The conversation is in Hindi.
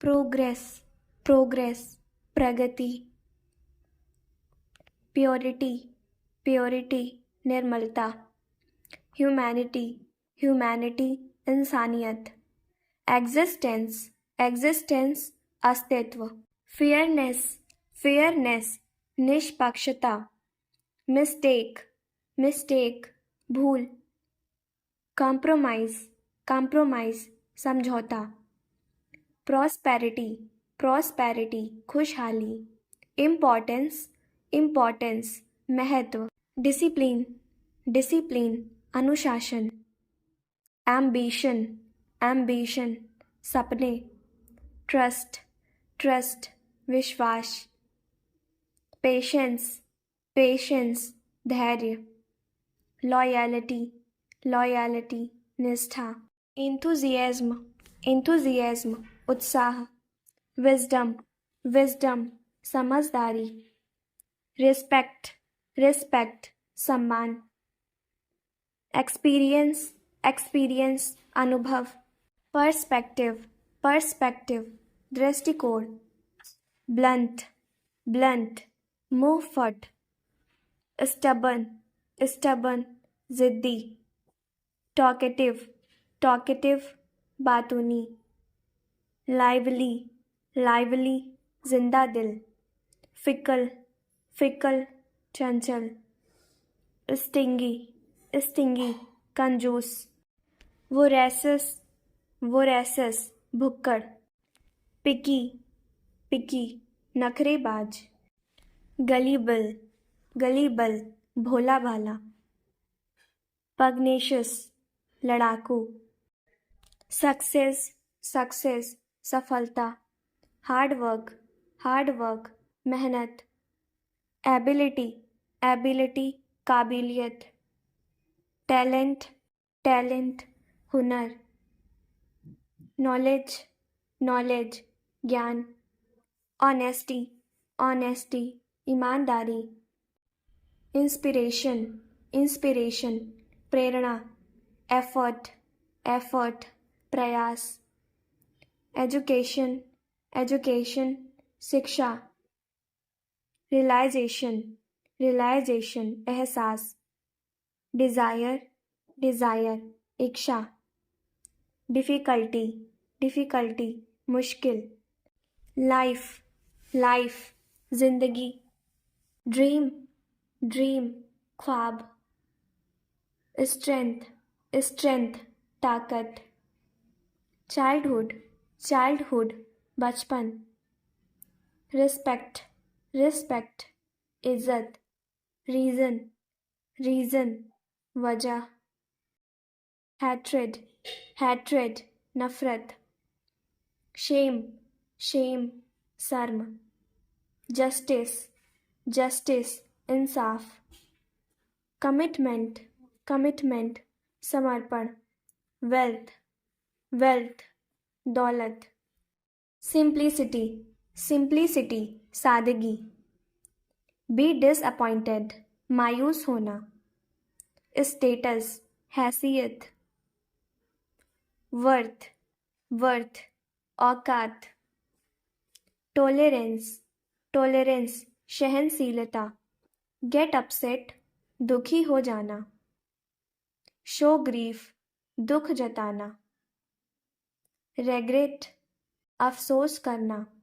प्रोग्रेस, प्रोग्रेस, प्रगति। प्योरिटी, प्योरिटी, निर्मलता। ह्यूमैनिटी, ह्यूमैनिटी, इंसानियत। एग्जिस्टेंस, एग्जिस्टेंस, अस्तित्व। फेयरनेस, फेयरनेस, निष्पक्षता। मिस्टेक, मिस्टेक, भूल। कॉम्प्रोमाइज, कॉम्प्रोमाइज, समझौता। प्रॉस्पेरिटी, प्रॉस्पेरिटी, खुशहाली। इम्पोर्टेंस, इम्पोर्टेंस, महत्व। डिसिप्लिन, डिसिप्लिन, अनुशासन। एम्बिशन, एम्बिशन, सपने। ट्रस्ट, ट्रस्ट, विश्वास। पेशेंस, पेशेंस, धैर्य। लॉयल्टी, लॉयल्टी, निष्ठा। इंथुजियाज्म, इंथुजियाज्म, उत्साह। विजडम, विजडम, समझदारी। रिस्पेक्ट, रिस्पेक्ट, सम्मान। एक्सपीरियंस, एक्सपीरियंस, अनुभव। पर्सपेक्टिव, पर्सपेक्टिव, दृष्टिकोण। ब्लंट, ब्लंट, मुंहफट। स्टबन, स्टबन, जिद्दी। टॉकेटिव, टॉकेटिव, बातूनी। लाइवली, लाइवली, जिंदा दिल। फिकल, फिकल, चंचल। स्टिंगी, स्टिंगी, कंजूस। वोरेसिस, वोरेसिस, भुक्कड़। पिकी, पिकी, नखरेबाज। गलीबल, गलीबल, भोला भाला। पगनेशियस, लड़ाकू। सक्सेस, सक्सेस, सफलता। हार्ड वर्क, हार्ड वर्क, मेहनत। एबिलिटी, एबिलिटी, काबिलियत। टैलेंट, टैलेंट, हुनर। नॉलेज, नॉलेज, ज्ञान। ऑनेस्टी, ऑनेस्टी, ईमानदारी। इंस्पिरेशन, इंस्पिरेशन, प्रेरणा। एफर्ट, एफर्ट, प्रयास। एजुकेशन, एजुकेशन, शिक्षा। रियलाइजेशन, रियलाइजेशन, एहसास। डिज़ायर, डिज़ायर, इच्छा। डिफ़िकल्टी, डिफ़िकल्टी, मुश्किल। लाइफ, लाइफ, जिंदगी। ड्रीम, ड्रीम, ख्वाब। स्ट्रेंथ, स्ट्रेंथ, ताकत। चाइल्डहुड, चाइल्डहुड, बचपन। रिस्पेक्ट, रिस्पेक्ट, इज्जत। रीज़न, रीज़न, वजह। हैट्रेड, हैट्रेड, नफ़रत। शेम, शेम, शर्म। जस्टिस, जस्टिस, इंसाफ। कमिटमेंट, कमिटमेंट, समर्पण। वेल्थ, वेल्थ, दौलत। सिंप्लिसिटी, सिंप्लिसिटी, सादगी। बी डिसअपॉइंटेड, मायूस होना। स्टेटस, हैसियत। वर्थ, वर्थ, औकात। टॉलरेंस, टॉलरेंस, सहनशीलता। गेट अपसेट, दुखी हो जाना। शो ग्रीफ, दुख जताना। रेग्रेट, अफसोस करना।